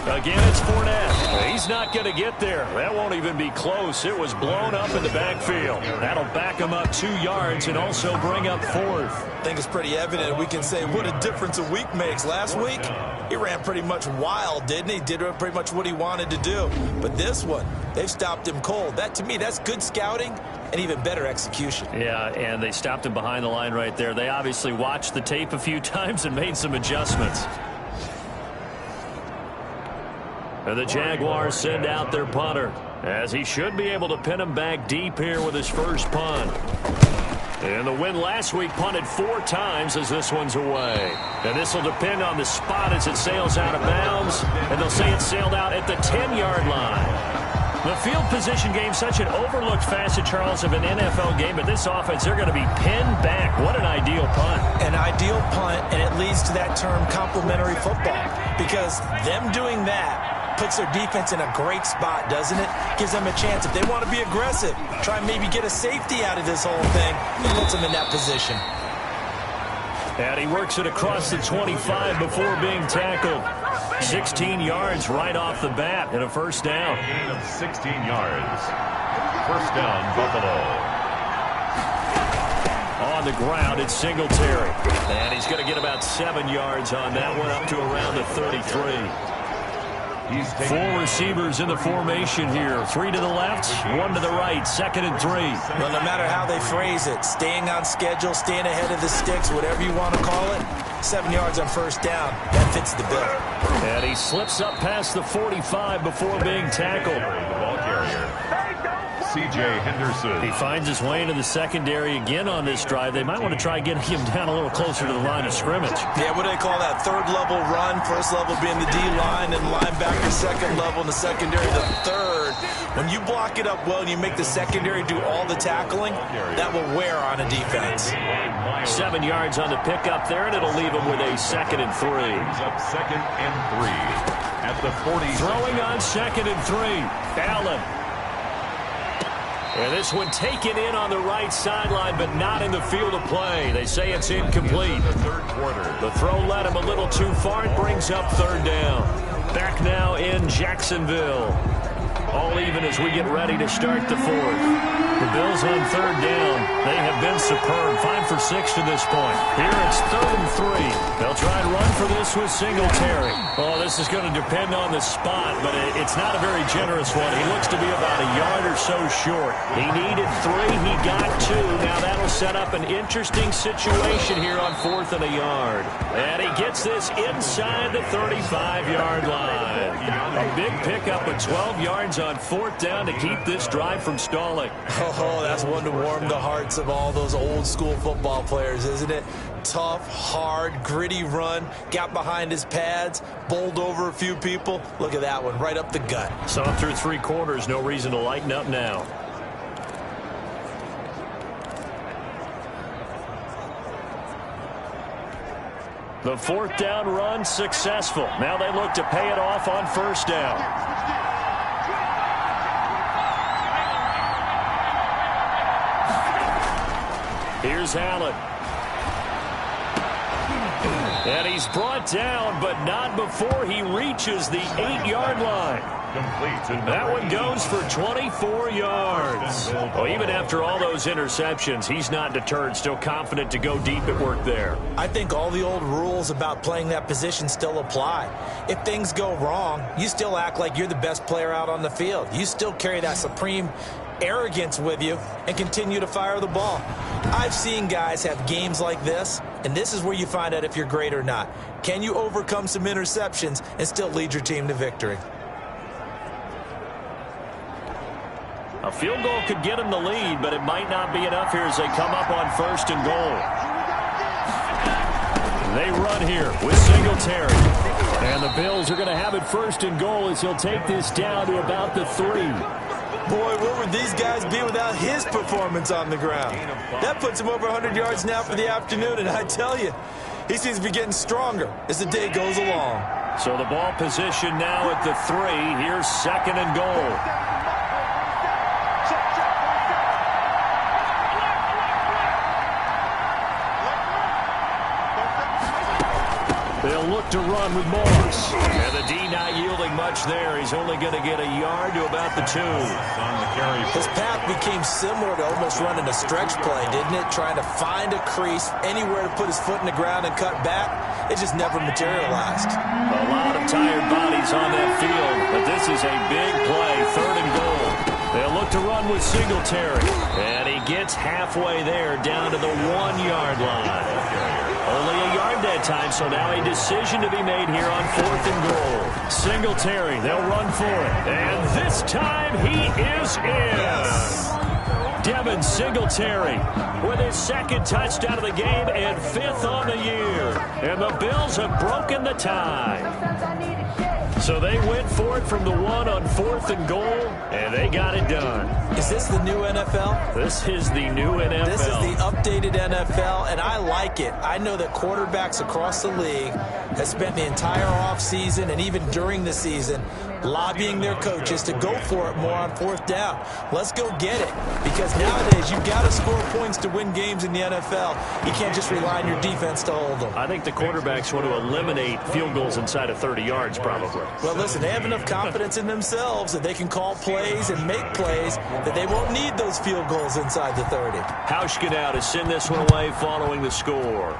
Again, it's Fournette. He's not going to get there. That won't even be close. It was blown up in the backfield. That'll back him up 2 yards and also bring up 4th. I think it's pretty evident. We can say what a difference a week makes. Last week, he ran pretty much wild, didn't he? Did pretty much what he wanted to do. But this one, they've stopped him cold. That, to me, that's good scouting and even better execution. Yeah, and they stopped him behind the line right there. They obviously watched the tape a few times and made some adjustments. And the Jaguars send out their punter, as he should be able to pin him back deep here with his first punt. And the win last week punted 4 times as this one's away. And this will depend on the spot as it sails out of bounds. And they'll say it sailed out at the 10-yard line. The field position game, such an overlooked facet, Charles, of an NFL game. But this offense, they're going to be pinned back. What an ideal punt. An ideal punt, and it leads to that term complementary football. Because them doing that puts their defense in a great spot, doesn't it? Gives them a chance. If they want to be aggressive, try and maybe get a safety out of this whole thing, it puts them in that position. And he works it across the 25 before being tackled. 16 yards right off the bat and a first down. Gain of 16 yards. First down, Buffalo. On the ground, it's Singletary. And he's going to get about 7 yards on that one, up to around the 33. 4 receivers in the formation here. 3 to the left, 1 to the right. 2nd and 3. Well, no matter how they phrase it, staying on schedule, staying ahead of the sticks, whatever you want to call it, 7 yards on first down, that fits the bill. And he slips up past the 45 before being tackled. The ball carrier, C.J. Henderson. He finds his way into the secondary again on this drive. They might want to try getting him down a little closer to the line of scrimmage. Yeah, what do they call that? 3rd level run, 1st level being the D-line, and linebacker 2nd level, and the secondary the 3rd. When you block it up well and you make the secondary do all the tackling, that will wear on a defense. 7 yards on the pickup there, and it'll leave him with a 2nd and 3. Brings up 2nd and 3 at the 40. Throwing on 2nd and 3. Allen. And this one taken in on the right sideline, but not in the field of play. They say it's incomplete. The 3rd quarter. The throw led him a little too far. It brings up 3rd down. Back now in Jacksonville. All even as we get ready to start the 4th. The Bills on 3rd down. They have been superb. 5 for 6 to this point. Here it's 3rd and 3. They'll try and run for this with Singletary. Oh, this is going to depend on the spot, but it's not a very generous one. He looks to be about a yard or so short. He needed 3. He got 2. Now that'll set up an interesting situation here on 4th and a yard. And he gets this inside the 35-yard line. A big pickup of 12 yards on 4th down to keep this drive from stalling. Oh, that's one to warm the hearts of all those old-school football players, isn't it? Tough, hard, gritty run, got behind his pads, bowled over a few people. Look at that one, right up the gut. So up through 3 quarters, no reason to lighten up now. The 4th down run successful. Now they look to pay it off on 1st down. Here's Allen. And he's brought down, but not before he reaches the 8-yard line. That one goes for 24 yards. Well, even after all those interceptions, he's not deterred, still confident to go deep at work there. I think all the old rules about playing that position still apply. If things go wrong, you still act like you're the best player out on the field. You still carry that supreme arrogance with you and continue to fire the ball. I've seen guys have games like this, and this is where you find out if you're great or not. Can you overcome some interceptions and still lead your team to victory? A field goal could get him the lead, but it might not be enough here as they come up on 1st and goal. They run here with Singletary. And the Bills are going to have it 1st and goal as he'll take this down to about the 3. Boy, where would these guys be without his performance on the ground? That puts him over 100 yards now for the afternoon, and I tell you, he seems to be getting stronger as the day goes along. So the ball position now at the 3. Here's 2nd and goal. They'll look to run with Moss. And the D not yielding much there. He's only going to get a yard to about the 2. His path became similar to almost running a stretch play, didn't it? Trying to find a crease, anywhere to put his foot in the ground and cut back. It just never materialized. A lot of tired bodies on that field, but this is a big play. 3rd and goal. They'll look to run with Singletary. And he gets halfway there down to the 1-yard line. Only a yard that time, so now a decision to be made here on 4th and goal. Singletary, they'll run for it. And this time he is in. Yes. Devin Singletary with his 2nd touchdown of the game and 5th on the year. And the Bills have broken the tie. So they went for it from the 1 on 4th and goal, and they got it done. Is this the new NFL? This is the new NFL. This is the updated NFL, and I like it. I know that quarterbacks across the league have spent the entire offseason and even during the season lobbying their coaches to go for it more on 4th down. Let's go get it, because nowadays you've got to score points to win games in the NFL. You can't just rely on your defense to hold them. I think the quarterbacks want to eliminate field goals inside of 30 yards probably. Well, listen, they have enough confidence in themselves that they can call plays and make plays that they won't need those field goals inside the 30. Hauschka now to send this one away following the score.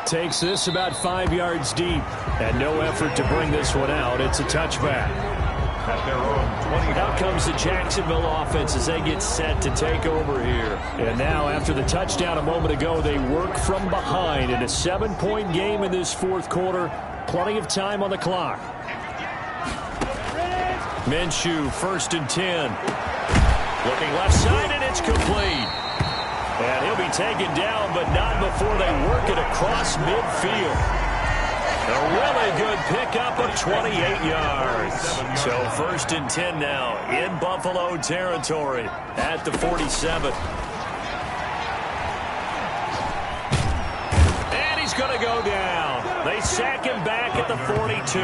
Takes this about 5 yards deep. And no effort to bring this one out. It's a touchback. At their own 20. Out comes the Jacksonville offense as they get set to take over here. And now after the touchdown a moment ago, they work from behind in a 7-point game in this 4th quarter. Plenty of time on the clock. Minshew, 1st and 10. Looking left side, and it's complete. And he'll be taken down, but not before they work it across midfield. A really good pickup of 28 yards. So 1st and 10 now in Buffalo territory at the 47. And he's going to go down. They sack him back at the 42.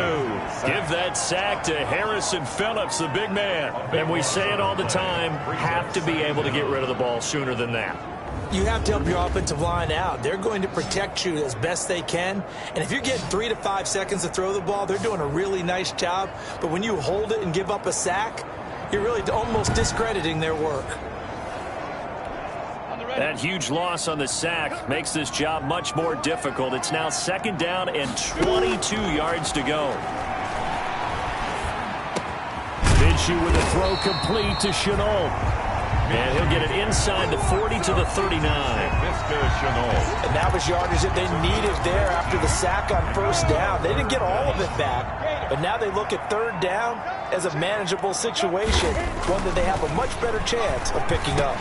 Give that sack to Harrison Phillips, the big man. And we say it all the time, have to be able to get rid of the ball sooner than that. You have to help your offensive line out. They're going to protect you as best they can. And if you're getting 3 to 5 seconds to throw the ball, they're doing a really nice job. But when you hold it and give up a sack, you're really almost discrediting their work. That huge loss on the sack makes this job much more difficult. It's now 2nd down and 22 yards to go. Minshew with a throw complete to Chenault. And he'll get it inside the 40 to the 39. And that was yardage that they needed there after the sack on 1st down. They didn't get all of it back, but now they look at 3rd down as a manageable situation, one that they have a much better chance of picking up.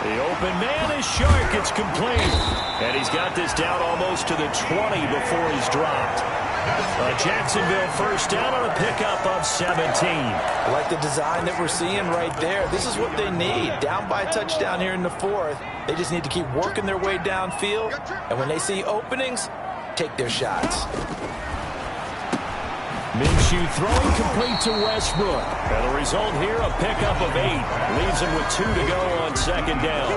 The open man is Shark. It's complete. And he's got this down almost to the 20 before he's dropped. A Jacksonville 1st down on a pickup of 17. I like the design that we're seeing right there. This is what they need. Down by a touchdown here in the 4th. They just need to keep working their way downfield. And when they see openings, take their shots. Minshew throwing complete to Westbrook. And the result here, a pickup of 8. Leaves him with 2 to go on 2nd down.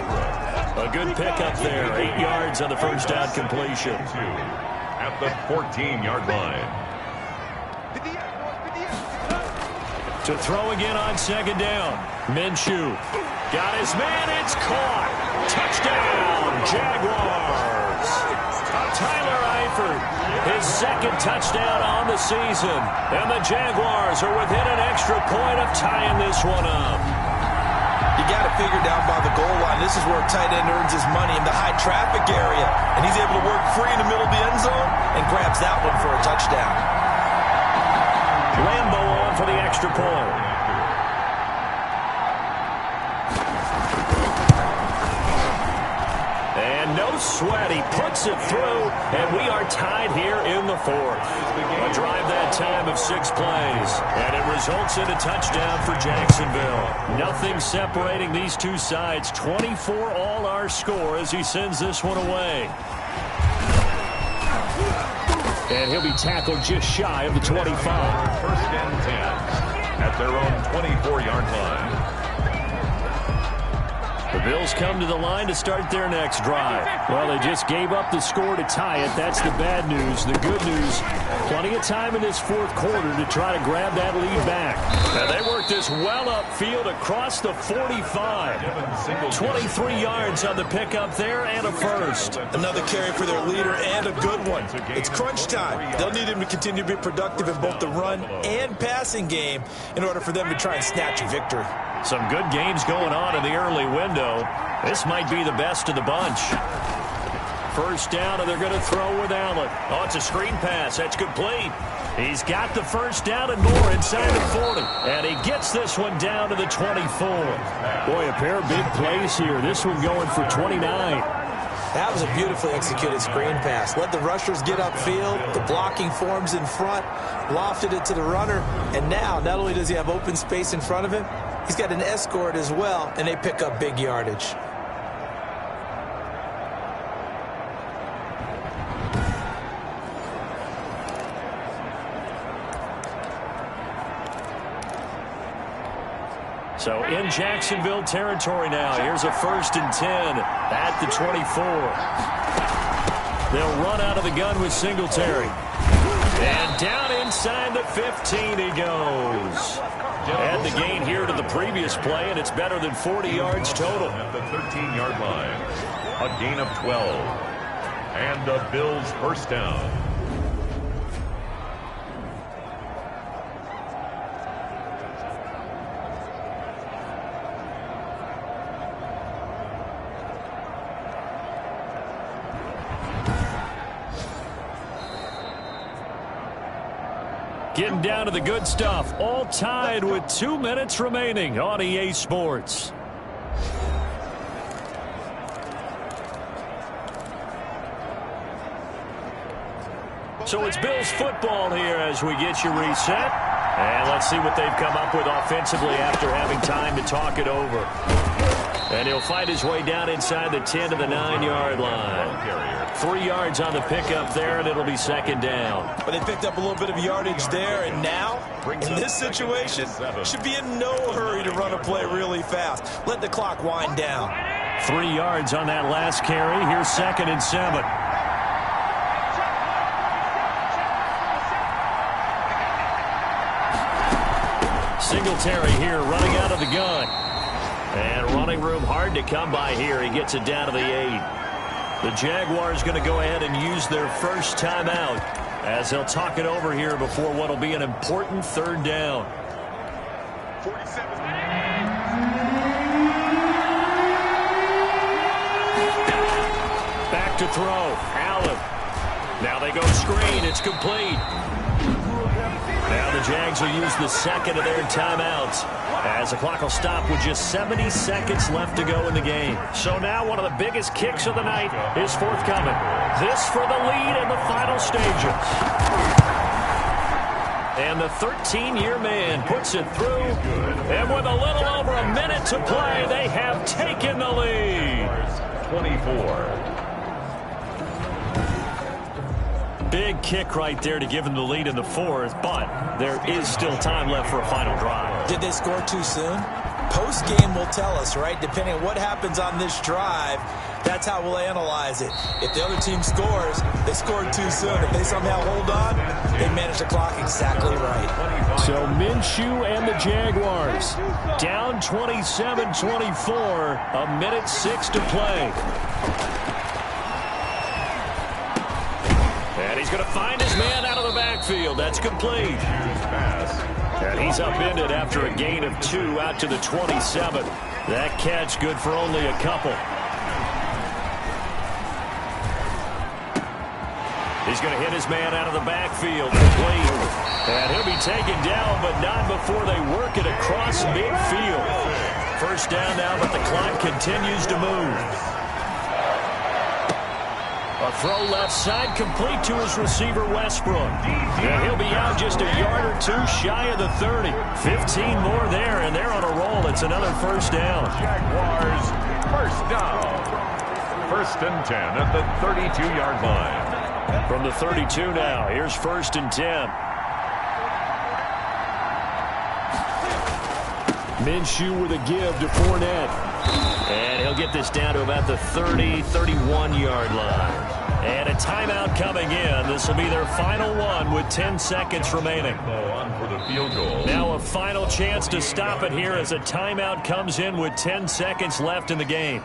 A good pickup there. 8 yards on the first down completion. At the 14-yard line. To throw again on second down. Minshew got his man. It's caught. Touchdown, Jaguars. Tyler Eifert, his second touchdown on the season. And the Jaguars are within an extra point of tying this one up. You got to figure down by the goal line. This is where a tight end earns his money, in the high traffic area. And he's able to work free in the middle of the end zone and grabs that one for a touchdown. Lambo on for the extra point. And no sweat. He puts it through, and we are tied here in the fourth. A drive that time of 6 plays, and it results in a touchdown for Jacksonville. Nothing separating these two sides. 24 all our score as he sends this one away. And he'll be tackled just shy of the 25. First and 10 at their own 24-yard line. The Bills come to the line to start their next drive. Well, they just gave up the score to tie it. That's the bad news. The good news, plenty of time in this fourth quarter to try to grab that lead back. And they work this well upfield across the 45. 23 yards on the pickup there and a first. Another carry for their leader and a good one. It's crunch time. They'll need him to continue to be productive in both the run and passing game in order for them to try and snatch a victory. Some good games going on in the early window. This might be the best of the bunch. First down, and they're going to throw with Allen. Oh, it's a screen pass. That's complete. He's got the first down and more inside the 40. And he gets this one down to the 24. Boy, a pair of big plays here. This one going for 29. That was a beautifully executed screen pass. Let the rushers get upfield. The blocking forms in front. Lofted it to the runner. And now, not only does he have open space in front of him, he's got an escort as well, and they pick up big yardage. So in Jacksonville territory now. Here's a 1st and 10 at the 24. They'll run out of the gun with Singletary. And down inside the 15 he goes. Add the gain here to the previous play, and it's better than 40 yards total. At the 13-yard line, a gain of 12. And the Bills first down. Getting down to the good stuff. All tied with 2 minutes remaining on EA Sports. So it's Bills football here as we get you reset. And let's see what they've come up with offensively after having time to talk it over. And he'll fight his way down inside the 10 to the 9-yard line. 3 yards on the pickup there, and it'll be second down. But they picked up a little bit of yardage there, and now, in this situation, should be in no hurry to run a play really fast. Let the clock wind down. 3 yards on that last carry. Here's 2nd and 7. Singletary here running out of the gun. And running room hard to come by here. He gets it down to the 8. The Jaguars going to go ahead and use their first timeout as they'll talk it over here before what will be an important 3rd down. 47. Back to throw. Allen. Now they go screen. It's complete. Now the Jags will use the second of their timeouts as the clock will stop with just 70 seconds left to go in the game. So now one of the biggest kicks of the night is forthcoming. This for the lead in the final stages. And the 13-year man puts it through. And with a little over a minute to play, they have taken the lead. 24. Big kick right there to give them the lead in the 4th, but there is still time left for a final drive. Did they score too soon? Post-game will tell us, right? Depending on what happens on this drive, that's how we'll analyze it. If the other team scores, they scored too soon. If they somehow hold on, they manage the clock exactly right. So Minshew and the Jaguars down 27-24, a minute 6 to play. And he's going to find his man out of the backfield. That's complete. And he's upended after a gain of 2 out to the 27. That catch good for only a couple. He's going to hit his man out of the backfield. Complete. And he'll be taken down, but not before they work it across midfield. First down now, but the clock continues to move. A throw left side, complete to his receiver, Westbrook. And he'll be out just a yard or 2 shy of the 30. 15 more there, and they're on a roll. It's another first down. Jaguars, first down. First and 10 at the 32-yard line. From the 32 now, here's first and 10. Minshew with a give to Fournette. And he'll get this down to about the 30, 31-yard line. And a timeout coming in. This will be their final one with 10 seconds remaining. On for the field goal. Now a final chance to stop it here as a timeout comes in with 10 seconds left in the game.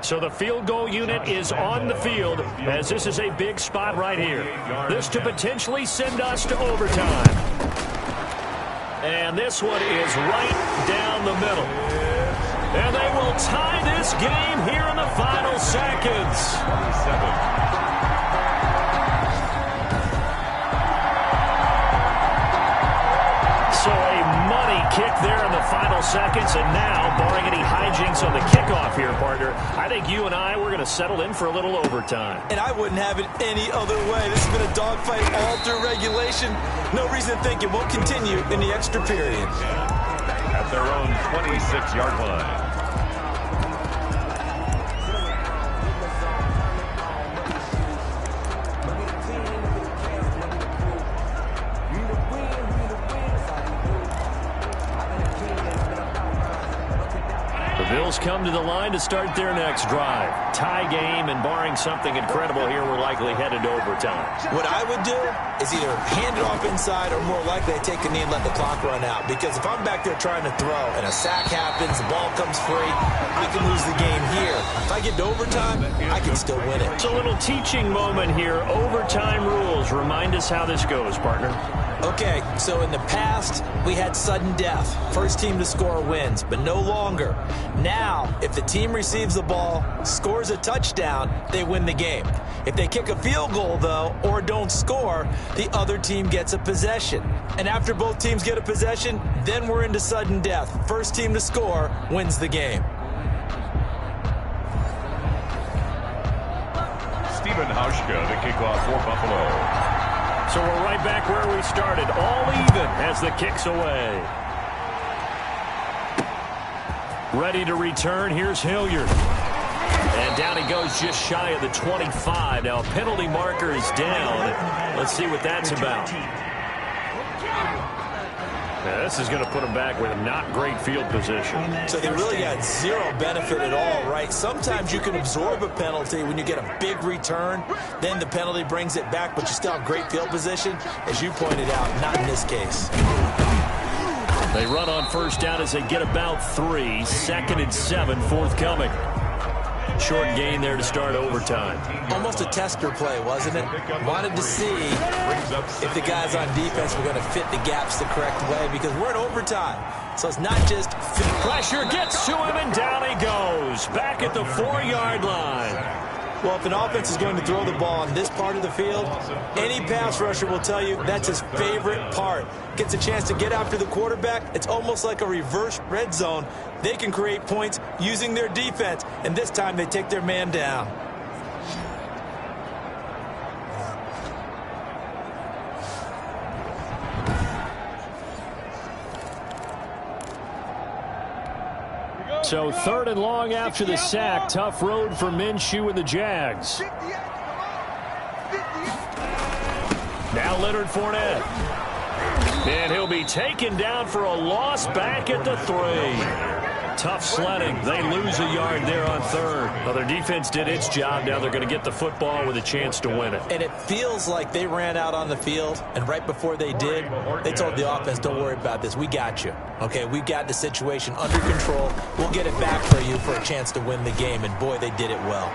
So the field goal unit is on the field as this is a big spot right here. This to potentially send us to overtime. And this one is right down the middle. And they will tie this game here in the final seconds. 27. So a money kick there in the final seconds, and now, barring any hijinks on the kickoff here, partner, I think you and I, we're going to settle in for a little overtime. And I wouldn't have it any other way. This has been a dogfight all through regulation. No reason to think it won't continue in the extra period. At their own 26-yard line. Bills come to the line to start their next drive. Tie game, and barring something incredible here, we're likely headed to overtime. What I would do is either hand it off inside or more likely I take a knee and let the clock run out. Because if I'm back there trying to throw and a sack happens, the ball comes free, I can lose the game here. If I get to overtime, I can still win it. It's a little teaching moment here. Overtime rules. Remind us how this goes, partner. Okay, so in the past, we had sudden death. First team to score wins, but no longer. Now, if the team receives the ball, scores a touchdown, they win the game. If they kick a field goal, though, or don't score, the other team gets a possession. And after both teams get a possession, then we're into sudden death. First team to score wins the game. Stephen Hauschka, the kickoff for Buffalo. So we're right back where we started, all even as the kick's away. Ready to return, here's Hilliard. And down he goes just shy of the 25. Now a penalty marker is down. Let's see what that's about. Now, this is going to put him back with a not great field position. So they really got zero benefit at all, right? Sometimes you can absorb a penalty when you get a big return. Then the penalty brings it back, but you still have great field position. As you pointed out, not in this case. They run on first down as they get about 3. 2nd and 7 forthcoming. Short gain there to start overtime. Almost a tester play, wasn't it? Wanted to see if the guys on defense were going to fit the gaps the correct way because we're in overtime. So it's not just pressure gets to him and down he goes. Back at the 4-yard line. Well, if an offense is going to throw the ball on this part of the field, any pass rusher will tell you that's his favorite part. Gets a chance to get after the quarterback. It's almost like a reverse red zone. They can create points using their defense, and this time they take their man down. So 3rd and long after the sack. Tough road for Minshew and the Jags. Now Leonard Fournette. And he'll be taken down for a loss back at the 3. Tough sledding. They lose a yard there on 3rd. Well, their defense did its job. Now they're going to get the football with a chance to win it. And it feels like they ran out on the field, and right before they did, they told the offense, don't worry about this. We got you. Okay, we've got the situation under control. We'll get it back for you for a chance to win the game. And, boy, they did it well.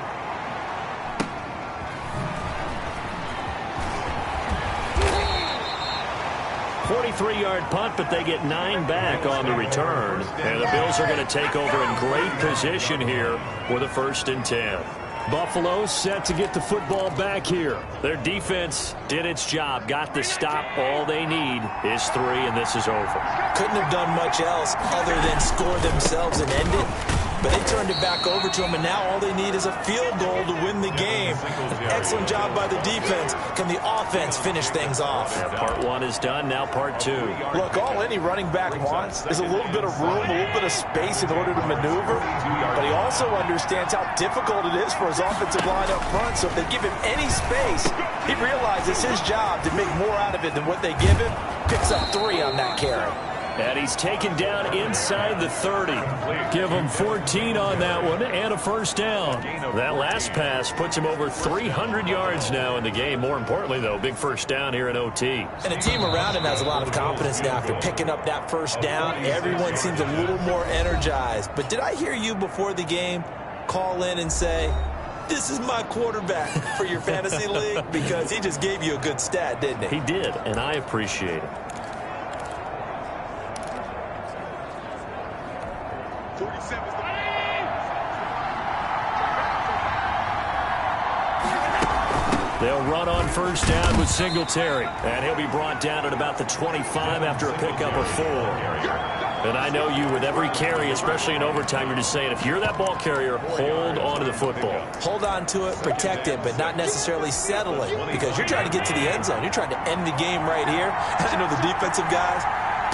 .43-yard punt, but they get 9 back on the return. And the Bills are going to take over in great position here with a 1st and 10. Buffalo set to get the football back here. Their defense did its job, got the stop. All they need is 3, and this is over. Couldn't have done much else other than score themselves and end it. But they turned it back over to them, and now all they need is a field goal to win the game. An excellent job by the defense. Can the offense finish things off? Yeah, part 1 is done, now part 2. Look, all any running back wants is a little bit of room, a little bit of space in order to maneuver. But he also understands how difficult it is for his offensive line up front. So if they give him any space, he realizes his job to make more out of it than what they give him. Picks up 3 on that carry. And he's taken down inside the 30. Give him 14 on that one and a 1st down. That last pass puts him over 300 yards now in the game. More importantly, though, big 1st down here in OT. And the team around him has a lot of confidence now after picking up that 1st down. Everyone seems a little more energized. But did I hear you before the game call in and say, this is my quarterback for your fantasy league? Because he just gave you a good stat, didn't he? He did, and I appreciate it. They'll run on 1st down with Singletary. And he'll be brought down at about the 25 after a pickup of 4. And I know you, with every carry, especially in overtime, you're just saying, if you're that ball carrier, hold on to the football. Hold on to it, protect it, but not necessarily settle it, because you're trying to get to the end zone. You're trying to end the game right here. And I know the defensive guys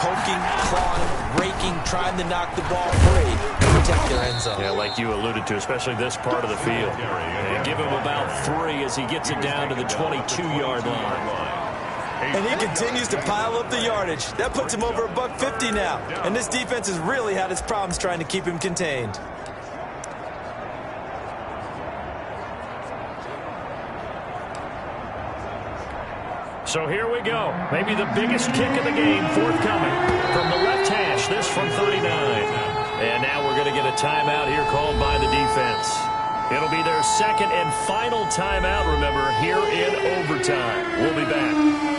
poking, clawing, raking, trying to knock the ball free to protect their end zone. Yeah, like you alluded to, especially this part of the field. And give him about 3 as he gets it down to the 22-yard line. And he continues to pile up the yardage. That puts him over $150 now. And this defense has really had its problems trying to keep him contained. So here we go. Maybe the biggest kick of the game forthcoming. From the left hash, this from 39. And now we're going to get a timeout here called by the defense. It'll be their 2nd and final timeout, remember, here in overtime. We'll be back.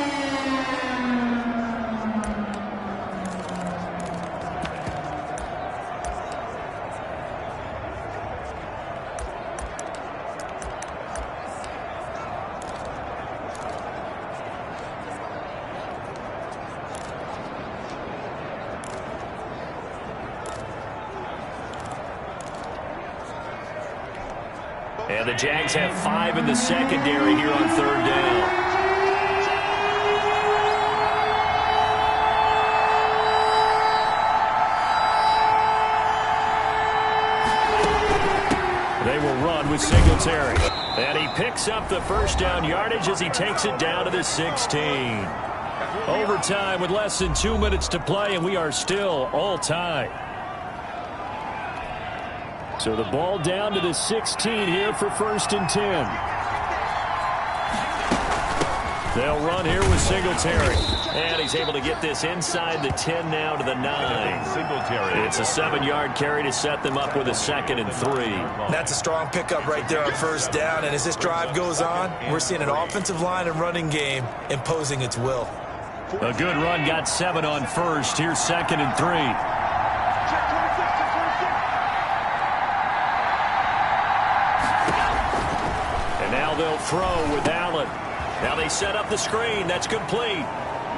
And the Jags have 5 in the secondary here on 3rd down. They will run with Singletary. And he picks up the 1st down yardage as he takes it down to the 16. Overtime with less than 2 minutes to play, and we are still all tied. So the ball down to the 16 here for 1st and 10. They'll run here with Singletary. And he's able to get this inside the 10 now to the 9. It's a 7-yard carry to set them up with a 2nd and 3. That's a strong pickup right there on 1st down. And as this drive goes on, we're seeing an offensive line and running game imposing its will. A good run got 7 on 1st. Here's 2nd and 3. They'll throw with Allen. Now they set up the screen. That's complete.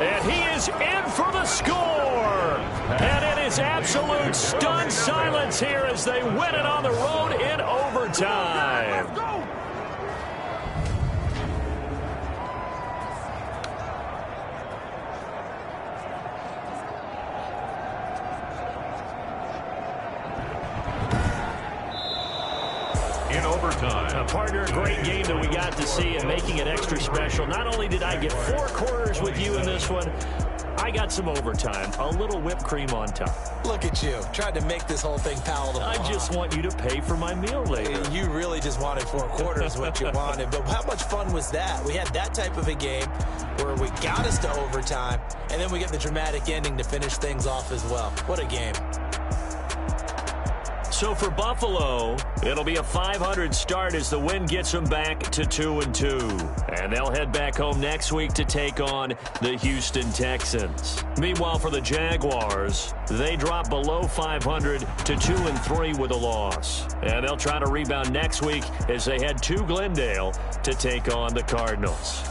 And he is in for the score. And it is absolute stunned silence here as they win it on the road in overtime. Partner, a great game that we got to see and making it extra special. Not only did I get 4 quarters with you in this one, I got some overtime, a little whipped cream on top. Look at you, trying to make this whole thing palatable. I just want you to pay for my meal later. You really just wanted 4 quarters what you wanted. But how much fun was that? We had that type of a game where we got us to overtime, and then we get the dramatic ending to finish things off as well. What a game. So for Buffalo, it'll be a 500 start as the win gets them back to 2-2. And they'll head back home next week to take on the Houston Texans. Meanwhile, for the Jaguars, they drop below 500 to 2-3 with a loss. And they'll try to rebound next week as they head to Glendale to take on the Cardinals.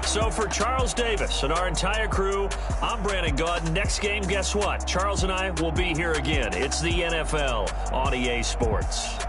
So for Charles Davis and our entire crew, I'm Brandon Gaudin. Next game, guess what? Charles and I will be here again. It's the NFL on EA Sports.